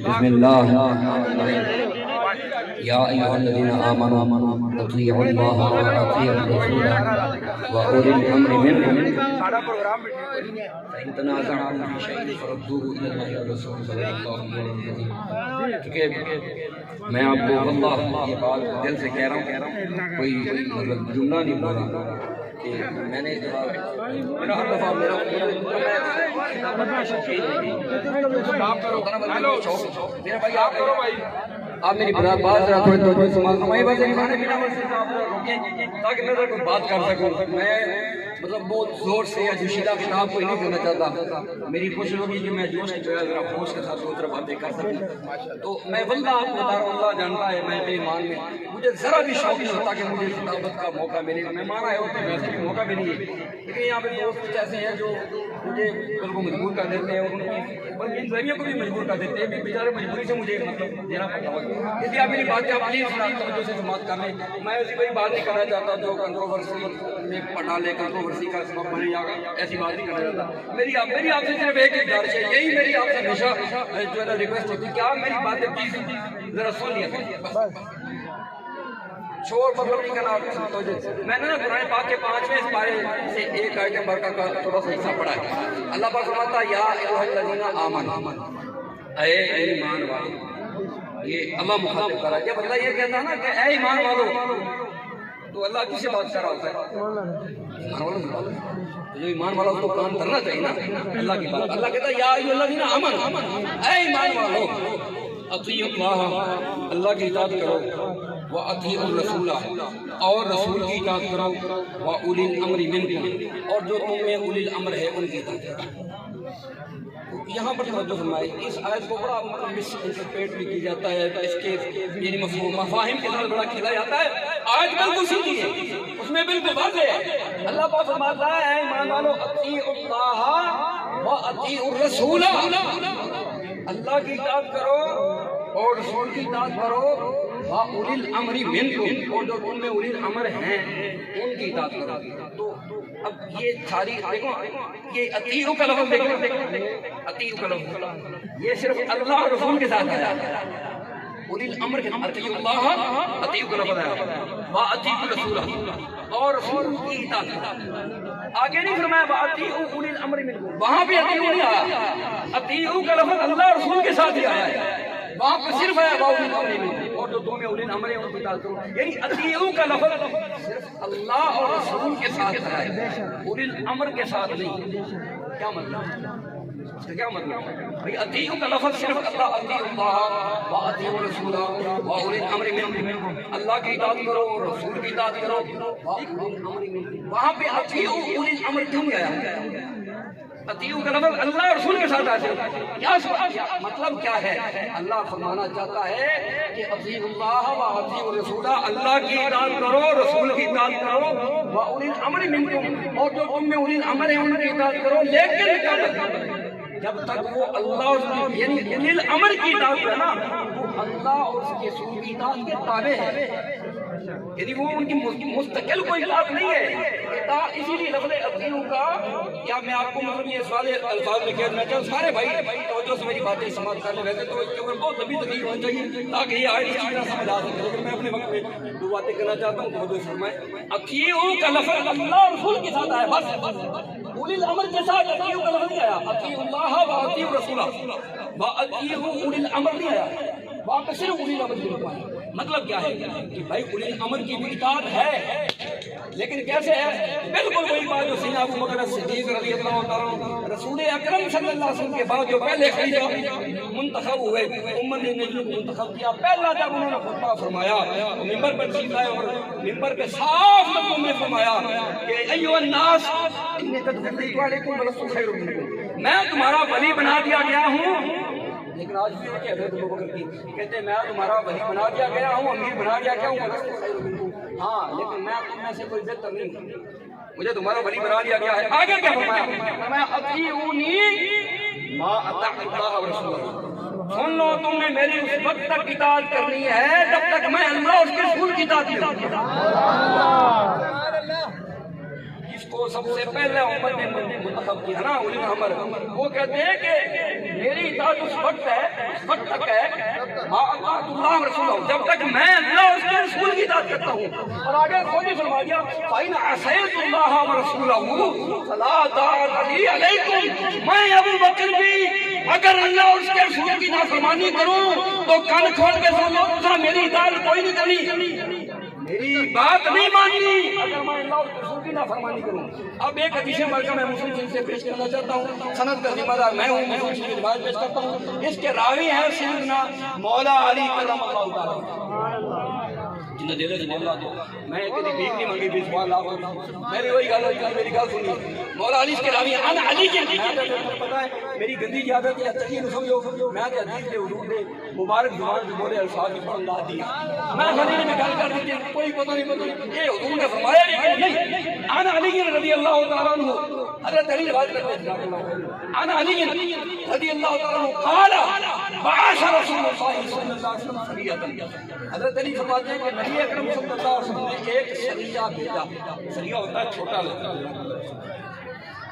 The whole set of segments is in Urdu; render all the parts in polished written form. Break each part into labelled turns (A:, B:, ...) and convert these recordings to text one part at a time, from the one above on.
A: بسم اللہ یا ایھا الذین آمنوا اطیعوا اللہ واطیعوا الرسول واولی الامر منکم فإن تنازعتم فی شیء فردوه الی اللہ والرسول صلی اللہ علیہ وسلم. چونکہ میں آپ کو واللہ یہ بات دل سے کہہ رہا ہوں کوئی مطلب جملہ نہیں بول رہا کہ میں نے میرا ہر دفعہ میرا آپ میری بات ذرا تھوڑی توجہ سمجھ ہماری بات کھانے پینا روکیں تاکہ میں کوئی بات کر سکوں. میں مطلب بہت زور سے یا جوشیدہ کتاب کوئی نہیں کرنا چاہتا. میری کوشش ہوگی کہ میں جوش کی جگہ ذرا ہوش کے ساتھ دو طرح باتیں کر سکوں. تو میں واللہ آپ کو بتا رہا ہوں اللہ جانتا ہے میں اپنے ایمان میں مجھے ذرا بھی شوق نہیں ہوتا کہ مجھے خطابت کا موقع ملے. میں مانا ہے ہوتا ہے ویسے بھی موقع بھی نہیں ہے لیکن یہاں پہ دوست کچھ ایسے ہیں جو مجھے ان کو مجبور کر دیتے ہیں اور ان کی بلکہ ان ذریعے کو بھی مجبور کر دیتے ہیں کہ بیچارے مجبوری سے مجھے مطلب دینا پڑتا ہے. اس لیے آپ میری بات آپ پلیز توجہ سے سماعت کر لیں. میں ایسی کوئی بات نہیں کرنا چاہتا جو کنٹروورسی میں پڑھا لے کنٹروورسی کا سبب بنے یا ایسی بات نہیں کرنا چاہتا. میری آپ سے صرف ایک گزارش ہے, یہی میری آپ سے ہمیشہ جو ہے نا ریکویسٹ ہوتی ہے کہ آپ میری باتیں پلیز ذرا سن لیا کریں. شور مطلب نہیں کرنا. میں نے نا قرآن پاک کے 5ویں پارے سے ایک آیت مبارکہ کا تھوڑا سا حصہ پڑھا ہے. اللہ پاک فرماتا ہے یا ایھا الذین آمنوا اے ایمان والو. یہ اللہ مخاطب کر رہا ہے. جب اللہ یہ کہتا ہے نا کہ اے ایمان والو تو اللہ کس سے بات کر رہا ہوتا ہے؟ ایمان والوں سے. جو ایمان والا اس کو کام کرنا چاہیے نا اللہ کی بات. اللہ کہتا ہے یا ایھا الذین آمنوا اے ایمان والو اطیعوا اللہ اللہ کی اطاعت کرو وَأَطِیعُوا الرَّسُولَ اور رسول کی اطاعت کرو وَأُولِي الْأَمْرِ مِنْکُمْ اور جو تم میں اولی الامر ہے ان کی اطاعت کرو. یہاں پر توجہ فرمائے. اس آیت کو بڑا مس انٹرپریٹ بھی کی جاتا ہے, اس کے یعنی مفاہیم کے ساتھ بڑا کھیلا جاتا ہے. آیت بالکل سیدھی ہے, اس میں بالکل واضح ہے. اللہ پاک فرماتا ہے اے ایمان والو اطیعوا اللہ وَأَطِیعُوا الرَّسُولَ اللہ کی اطاعت کرو اور رسول کی اطاعت کرو وَأُولِي الْأَمْرِ مِنْکُمْ اور جو تم میں اولی الامر ہیں ان کی اطاعت کرو. تو اب یہ ساری دیکھو یہ اطیعوا کا لفظ دیکھو اطیعوا کا لفظ یہ صرف اللہ اور رسول کے ساتھ آیا. اولی الامر کے نام اطیعوا اللہ اطیعوا کا لفظ آیا وَأَطِیعُوا الرَّسُولَ اور رسول کی اطاعت کرو. آگے نہیں فرمایا وَأَطِیعُوا أُولِي الْأَمْرِ مِنْکُمْ. وہاں بھی اطیعوا نہیں آیا. اطیعوا کا لفظ اللہ اور رسول کے ساتھ ہی آیا ہے. وہاں پہ صرف آیا وَأُولِي الْأَمْرِ مِنْکُمْ اور جو تمہیں اولی الامر ہیں ان کی اطاعت کرو. یعنی اطیعوا کا لفظ صرف اللہ اور رسول کے ساتھ آیا ہے, اولی الامر کے ساتھ نہیں. کیا مطلب اس کا کیا مطلب بھائی اطیعوا کا لفظ صرف اللہ اطیعوا اللہ وَأَطِیعُوا الرَّسُولَ وَأُولِي الْأَمْرِ مِنْکُمْ اللہ کی اطاعت کرو اور رسول کی اطاعت کرو وَأُولِي الْأَمْرِ مِنْکُمْ. وہاں پہ اطیعوا اولی الامر کیوں نہیں آیا؟ اطیعوا کا لفظ اللہ اور رسول کے ساتھ آیا. کیا مطلب کیا ہے؟ اللہ فرمانا چاہتا ہے کہ اطیعوا اللہ وَأَطِیعُوا الرَّسُولَ اللہ کی اطاعت کرو رسول کی اطاعت کرو وَأُولِي الْأَمْرِ مِنْکُمْ اور جو تم میں اولی الامر ہیں ان کی اطاعت کرو. لیکن جب تک وہ اللہ اور یعنی اولی الامر کی اطاعت ہے نا وہ اللہ اور اس کے رسول کی اطاعت کے تابع ہے, یعنی وہ ان کی مستقل کوئی اطاعت نہیں ہے. اسی لیے لفظ اطیعوا کا کیا میں آپ کو مطلب یہ سوال الفاظ میں کہنا چاہتا ہوں سارے بھائی توجہ سے میری باتیں سماعت کر لیں. ویسے تو اس کے اوپر بہت لمبی تقریر ہونی چاہیے تاکہ یہ آیت اچھی طرح سمجھ آ سکے, لیکن میں اپنے وقت میں دو باتیں کرنا چاہتا ہوں. توجہ سے فرمائیں. اطیعوا کا لفظ اللہ اور رسول کے ساتھ آیا بس. اولی الامر کے ساتھ اطیعوا کا لفظ نہیں آیا. اطیعوا اللہ وَأَطِیعُوا الرَّسُولَ وَأَطِیعُوا اولی الامر نہیں آیا. وہاں پہ صرف اولی الامر کی بات. مطلب کیا ہے کہ بھائی اولی الامر کی بھی اطاعت ہے لیکن کیسے ہے؟ بالکل وہی بات جو سیدنا ابو بکر صدیق رضی اللہ تعالیٰ رسول اکرم صلی اللہ علیہ وسلم کے بعد جو پہلے خلیفہ منتخب ہوئے امت نے جو منتخب کیا پہلا جب انہوں نے خطبہ فرمایا ممبر پر تشریف لائے اور ممبر پہ صاف لفظوں میں فرمایا کہ ایھا الناس انی قد ولیت علیکم ولست خیر منکم میں تمہارا ولی بنا دیا گیا ہوں. لیکن آج بھی کہ حضرت ابو بکر کی کہتے ہیں میں تمہارا ولی بنا دیا گیا ہوں امیر بنا دیا گیا ہوں ولست خیر منکم. ہاں لیکن میں تم میں سے کوئی بہتر نہیں ہوں, مجھے تمہارا ولی بنا دیا گیا ہے. آگے کیا فرمایا؟ فرمایا اطیعونی ما اطاع اللہ ورسولہ. سن لو تم نے میری اس وقت تک اطاعت کرنی ہے جب تک میں اللہ اور اس کے رسول کی اطاعت کروں. سب سے پہلے امت نے منتخب کیا نا اولی عمر، وہ کہتے ہیں کہ میری اطاعت اس وقت تک ہے ما اطاعت اللہ رسولہ، جب تک میں اللہ اور اس کے رسول کی اطاعت کرتا ہوں۔ اور آگے خود ہی فرما دیا فَإِنْ عَصَيْتُ اللَّهَ وَرَسُولَهُ فَلَا طَاعَةَ لِي عَلَيْكُمْ، میں ابو بکر بھی اگر اللہ اور اس کے رسول کی نافرمانی کروں تو کان کھول کے سن لو، میری اطاعت کوئی نہیں کرنی، میری بات نہیں ماننی اگر میں اللہ اور رسول کی نافرمانی کروں۔ اب ایک حدیث مبارکہ میں مسلم شریف سے پیش کرنا چاہتا ہوں، سند کا ذمہ دار میں ہوں، مسلم شریف کی روایت پیش کرتا ہوں، اس کے راوی ہیں سیدنا مولا علی کرم اللہ تعالیٰ جنہیں دے دے مولا دو، میں کبھی بھیک نہیں مانگی بھی سبحان اللہ، میں نے وہی گل ہوئی، میری گل سنی، مولا علی اس کے راوی ہیں علی کے پتہ ہے میری گندی عادت ہے تقی نو سمجھو، میں تے حدیث کے حضور دے مبارک زبان سے بولے الفاظ کی پڑھن لا دیا، میں خلیل میں گل کر دی کوئی پتہ نہیں یہ حضور نے فرمایا نہیں، انا علی رضی اللہ تعالیٰ عنہ، حضرت علی روایت کرتے ہیں انا علی رضی اللہ تعالیٰ عنہ قال بعث رسول اللہ صلی اللہ علیہ وسلم سریۃ، حضرت علی فرماتے ہیں کہ نبی اکرم صلی اللہ علیہ وسلم نے ایک سریہ بھیجا، سریہ ہوتا ہے چھوٹا لشکر،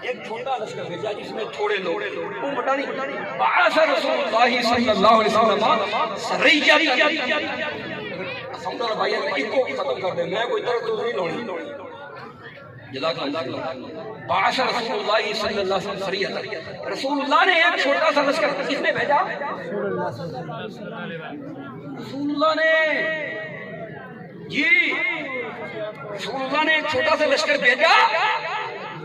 A: ایک چھوٹا لشکر بھیجا جس میں تھوڑے لوگ، وہ بڑا نہیں، بعث رسول اللہ صلی اللہ علیہ وسلم سریۃ، سمجھو بھائی ایک کو ختم کر دے، میں کوئی طرف تو نہیں لونی، جزاک اللہ، بعث رسول اللہ صلی اللہ علیہ وسلم سریۃ، رسول اللہ نے ایک چھوٹا سا لشکر کس نے بھیجا؟ رسول اللہ نے، جی رسول اللہ نے ایک چھوٹا سا لشکر بھیجا،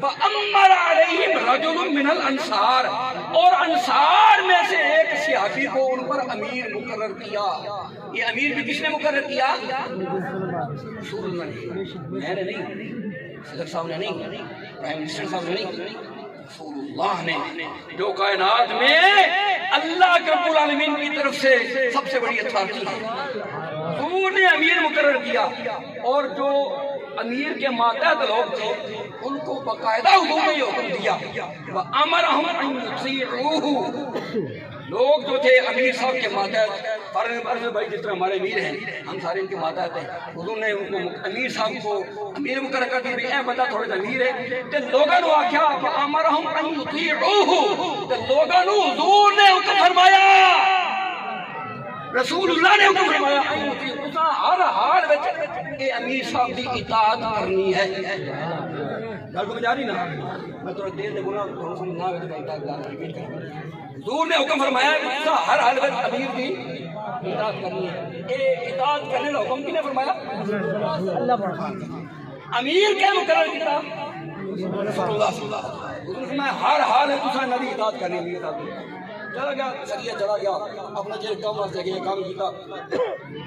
A: فَأَمَّرَ عَلَيْهِمْ رَجُلٌ مِّنَ الْأَنصَارِ، اور انصار میں سے ایک صحابی کو ان پر امیر مقرر کیا۔ یہ امیر بھی کس نے مقرر کیا؟ رسول اللہ نے، میں نے نہیں، صدر صاحب نے نہیں، پرائم منسٹر صاحب نے نہیں، رسول اللہ نے، جو کائنات میں اللہ رب العالمین کی طرف سے سب سے بڑی اتھارٹی ہے، حضور نے امیر مقرر کیا، اور جو امیر کے ماتحت لوگ تھے ان کو باقاعدہ حضور نے یہ حکم دیا وَأَمَرَهُمْ أَن يُطِيعُوهُ، لوگ جو تھے امیر صاحب کے ماتحت، فرض بھائی جس طرح ہمارے امیر ہیں ہم سارے ان کے ماتحت ہیں، حضور نے ان کو امیر صاحب کو امیر مقرر کر دیا، اے بندہ تھوڑے سا امیر ہے، تے لوگوں نے آکھیا وَأَمَرَهُمْ أَن يُطِيعُوهُ، تے لوگوں نے حضور نے حکم فرمایا، رسول اللہ نے حکم فرمایا تساں ہر حال وچ اے امیر صاحب دی اطاعت کرنی ہے۔ گل کو جاری نا، میں تھوڑا دیر دے بولا تو سمجھنا ہے کہ اطاعت ریپیٹ کرنا، حضور نے حکم فرمایا کہ تساں ہر حال وچ امیر دی اطاعت کرنی ہے۔ اے اطاعت کرنے کا حکم کنے فرمایا؟ اللہ فرمایا۔ امیر کیا مقرر کیتا؟ رسول اللہ صلی اللہ علیہ وسلم۔ حضور نے فرمایا ہر حال ہے تساں انہاں دی اطاعت کرنی ہے۔ چلا گیا سریہ چلا گیا اپنا جی کام واسطے گیا کام کیتا،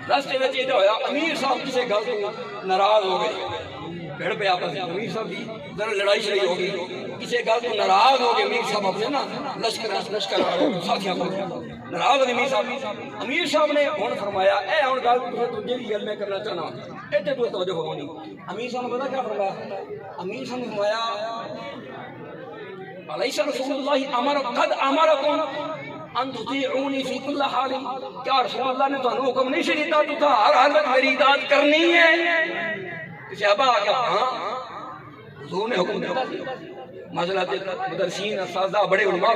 A: راستے میں یہ ہویا امیر صاحب کسی گل تو ناراض ہو گئے، بھیڑ پہ آپس میں امیر صاحب کی ذرا لڑائی شڑائی ہو گئی، کسی گل تو ناراض ہو گئے امیر صاحب اپنے نا لشکر ساتھیاں کو ناراض ہو گئے امیر صاحب۔ امیر صاحب نے ہوں فرمایا اے ہوں گل تجھے بھی گل میں کرنا چاہنا اتنے تو توجہ ہونی۔ امیر صاحب نے پتا کیا فرمایا؟ امیر صاحب نے فرمایا علیہ رسول اللہ قد امرکم ان تطیعونی فی کل حال، کیا رسول اللہ نے تمہیں حکم نہیں شریتا تو ہر حال میں میری اطاعت کرنی ہے؟ صحابہ آگیا ہاں حضور نے حکم دیا، مسئلہ مدرسین اساتذہ بڑے علماء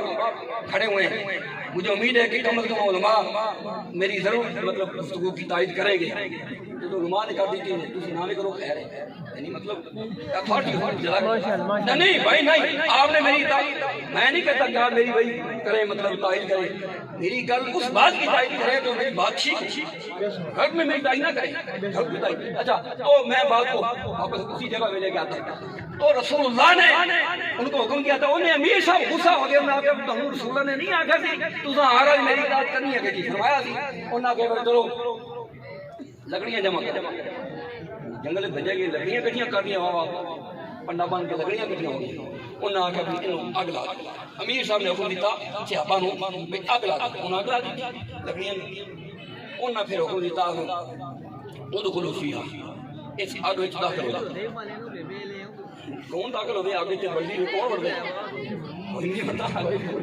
A: کھڑے ہوئے ہیں، مجھے امید ہے کہ کم از کم علماء میری ضرور مطلب گفتگو کی تائید کریں گے، تو علماء نے کہا دی کہ تسی نہ کرو خیر ہے، یعنی مطلب اتھارٹی نہیں بھائی نہیں، آپ نے میری تائید، میں نہیں کہتا کہ آپ میری بھائی کریں مطلب تائید کریں، میری گل اس بات کی تائید کریں تو میری بات ٹھیک، گھر میں میری تائید نہ کریں، گھر کی تائید۔ اچھا تو میں بات کو واپس اسی جگہ میں لے کے آتا ہوں، تو رسول اللہ نے ان کو حکم کیا تھا، انہیں امیر صاحب غصہ ہو گیا، میں آگیا تو رسول اللہ نے نہیں آگیا سی تو ہر آج میری اطاعت کرنی ہے کہ جی فرمایا سی، انہوں نے آگیا چلو لکڑیاں جمع کر جنگل بھیجے گئے، لکڑیاں کٹیاں کر دیا، واہ پنڈا بن کے لکڑیاں کٹیاں ہو گئی، انہوں نے آگیا بھی انہوں اگ لا دی، امیر صاحب نے حکم دیتا صحابہ نو اگ لا دی، انہوں اگ لا دی لکڑیاں، انہوں نے پھر حکم دیتا ادخلوا فیہا، اس اگ وچ داخل ہو جائے، کون داخل ہوئے آگے چل بڑھ دی کون بڑھ دے کوئی نہیں پتا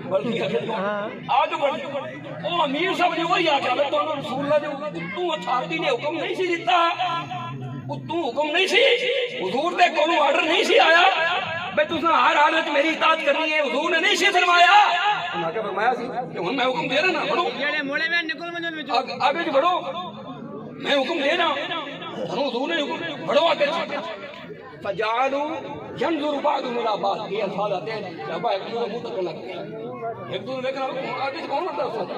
A: بڑھ دی آگے بڑھ دی، وہ امیر صاحب نے وہی آگیا میں تو رسول اللہ جو اتوں اتھارٹی نے حکم نہیں سی دیتا، اتوں حکم نہیں سی، حضور دے کونوں آرڈر نہیں سی آیا، بھائی تساں ہر حالت میری اطاعت کرنی ہے، حضور نے نہیں سی فرمایا؟ انہاں کہ فرمایا سی کہ ہن میں حکم دے رہا نا، بڑھو آگے جی بڑھو، میں حکم دے رہا ہوں، حضور نے حکم بڑھو آگے فجعلوا ينظر بعضهم الى بعض، یہ الفاظ آتے ہیں جب ایک دوسرے منہ تک لگتے ہیں، ایک دوسرے دیکھنا آگے سے کون بڑھتا ہے،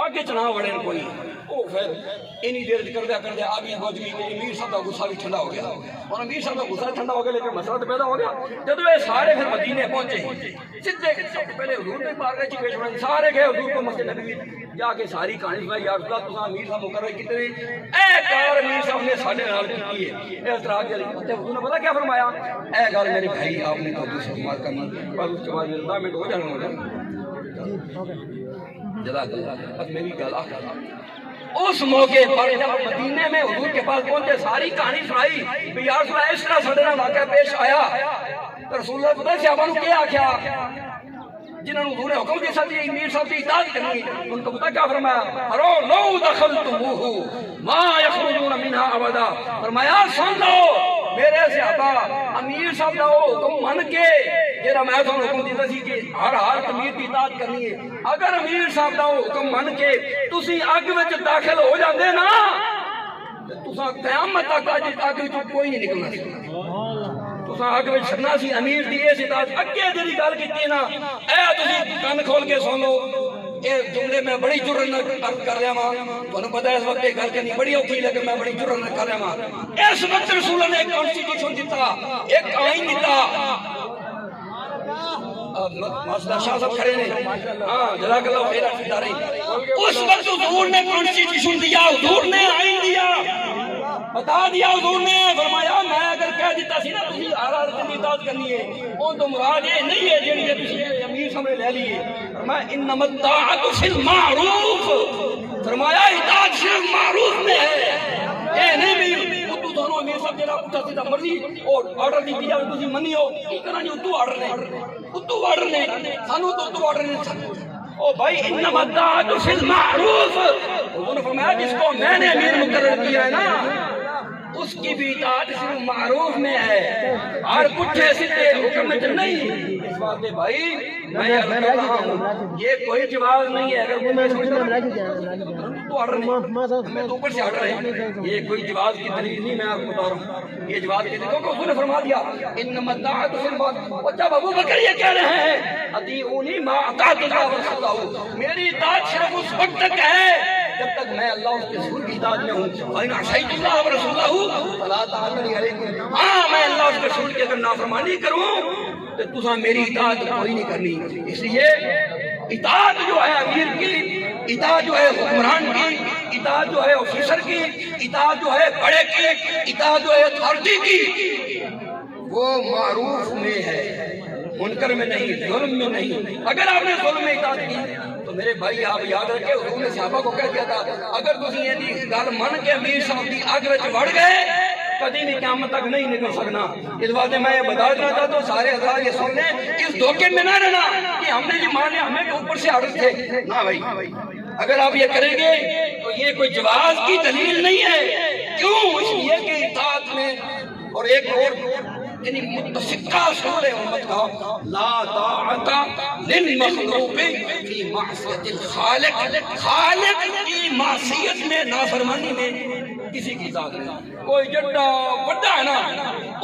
A: آگے چنا وڑے کوئی وہ پھر انہی دیر کردیا کردیا آگے پہنچ گئی کہ امیر صاحب کا غصہ بھی ٹھنڈا ہو گیا، اور امیر صاحب کا غصہ ٹھنڈا ہو گیا لیکن مسئلہ تو پیدا ہو گیا۔ جب یہ سارے پھر مدینے پہنچے سیدھے سب سے پہلے حضور نے بارگاہ چ پیش ہونا، سارے گئے حضور کو مسجد نبوی جا کے ساری کہانی سنائی، یا رسول اللہ تساں امیر صاحب مقرر کیتے اے کار امیر صاحب نے ساڈے نال کیتی ہے، اے اعتراض علی حضور نے پتہ کیا فرمایا، اے گل میرے بھائی آپ نے تو دوسری بات کرنی، بس اس کے بعد 10 منٹ ہو جانا جزاک اللہ، بس میری گل آخر اس موقع پر جب مدینے میں حضور کے پاس پہنچے ساری کہانی سنائی کہ یا رسول اللہ اس طرح ساڈے نال واقعہ پیش آیا، تو رسول اللہ پتہ صحابہ نوں کیا آکھیا، جنہوں نے حضور نے حکم دیا کہ امیر صاحب کی اطاعت کرنی، ان کو پتہ کیا فرمایا، فرو لو دخلتموہ ما یخرجون منہا ابدا، فرمایا سن لو میرے صحابہ امیر صاحب دا وہ حکم من کے جڑا میں تھانوں حکم دیتا سی کہ ہر حال امیر کی اطاعت کرنی ہے، اگر امیر صاحب دا وہ حکم من کے تسی اگ وچ داخل ہو جاندے نا تساں قیامت تک اگ وچ کوئی نہیں نکلنا سی، تساں اگ وچ چھڑنا سی امیر دی اس اطاعت۔ اگے جڑی گل کیتی نا اے تسی کان کھول کے سن لو، اے جملے میں بڑی جرأت نال عرض کر رہا ہاں، تانوں پتہ ہے اس وقت یہ گل کرنی بڑی اوکھی لیکن میں بڑی جرأت نال کر رہا ہاں۔ اس وقت رسول نے ایک کانسٹیٹیوشن دیتا، ایک آئین دیتا، مسئلہ شاہ صاحب کھڑے نے، ہاں جزاک اللہ خیر ادارے، اس وقت حضور نے کانسٹیٹیوشن دیا، حضور نے آئین دیا، بتا دیا حضور نے، فرمایا میں اگر کہہ دیتا سی نا تسی ہر حالت میں اطاعت کرنی ہے، اون تو مراد یہ نہیں ہے جڑی کہ تسی امیر سامنے لے لیے، فرمایا انما الطاعۃ فی المعروف، فرمایا اطاعت صرف معروف میں ہے، یہ نہیں بھی تھانوں امیر صاحب جڑا پٹھا سیدھا مرضی اور آرڈر دی دیا تسی منیو، کی کرنا جی اتو آرڈر نے سانو تو اتو آرڈر نے، او بھائی انما الطاعۃ فی المعروف، انہوں نے فرمایا جس کو میں نے امیر مقرر کیا ہے نا اس کی بھی اطاعت صرف معروف میں ہے، اور پٹھے سیدھے حکم میں نہیں۔ اس بات میں بھائی میں عرض کر رہا ہوں یہ کوئی جواز نہیں ہے، اگر کوئی تو آرڈر نہیں، میں تو اوپر سے آرڈر ہے، یہ کوئی جواز کی دلیل نہیں، میں آپ کو بتا رہا ہوں یہ جواز کی دلیل، کیونکہ حضور نے فرما دیا انما الطاعۃ فی المعروف، اور جب ابو بکر یہ کہہ رہے ہیں اطیعونی ما اطاعت اللہ ورسولہ، میری اطاعت صرف اس وقت تک ہے جب تک میں اللہ اس کے رسول کی اطاعت میں ہوں، فإن عصیت اللہ ورسولہ فلا طاعۃ لی علیکم، ہاں میں اللہ اس کے رسول کی اگر نافرمانی کروں تو تساں میری اطاعت کوئی نہیں کرنی۔ اس لیے اطاعت جو ہے امیر کی، اطاعت جو ہے حکمران کی، اطاعت جو ہے آفیسر کی، اطاعت جو ہے بڑے کی، اطاعت جو ہے اتھارٹی کی، وہ معروف میں ہے، منکر میں نہیں، ظلم میں نہیں۔ اگر آپ نے ظلم میں اطاعت کی تو میرے بھائی آپ یاد رکھیں حضور نے صحابہ کو کہہ دیا تھا اگر تسی یہ گل من کے امیر صاحب کی اگ وچ وڑ گئے کبھی بھی قیامت تک نہیں نکل سکنا۔ اس بات میں یہ بتا دینا چاہتا ہوں سارے حضرات یہ سن لیں، اس دھوکے میں نہ رہنا کہ ہم نے یہ مان لیا ہمیں اوپر سے آرڈر تھے، نہ بھائی اگر آپ یہ کریں گے تو یہ کوئی جواز کی دلیل نہیں ہے، کیوں؟ اس لیے کہ اطاعت میں اور ایک اور یعنی متفقہ اصول ہے امت کا، لا طاعت للمخلوق فی معصیت الخالق، خالق کی معصیت میں نافرمانی میں کسی کی اطاعت نہیں، کوئی جڈا بڑا ہے نا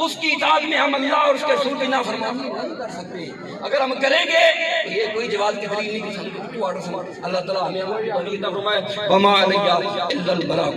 A: اس کی اطاعت میں ہم اللہ اور اس کے رسول کی نافرمانی نہیں کر سکتے، اگر ہم کریں گے تو یہ کوئی جواز کی دلیل نہیں کر سکتے۔ اللہ تعالیٰ ہمیں عطا فرمائے، وما علیہ الا البلاغ۔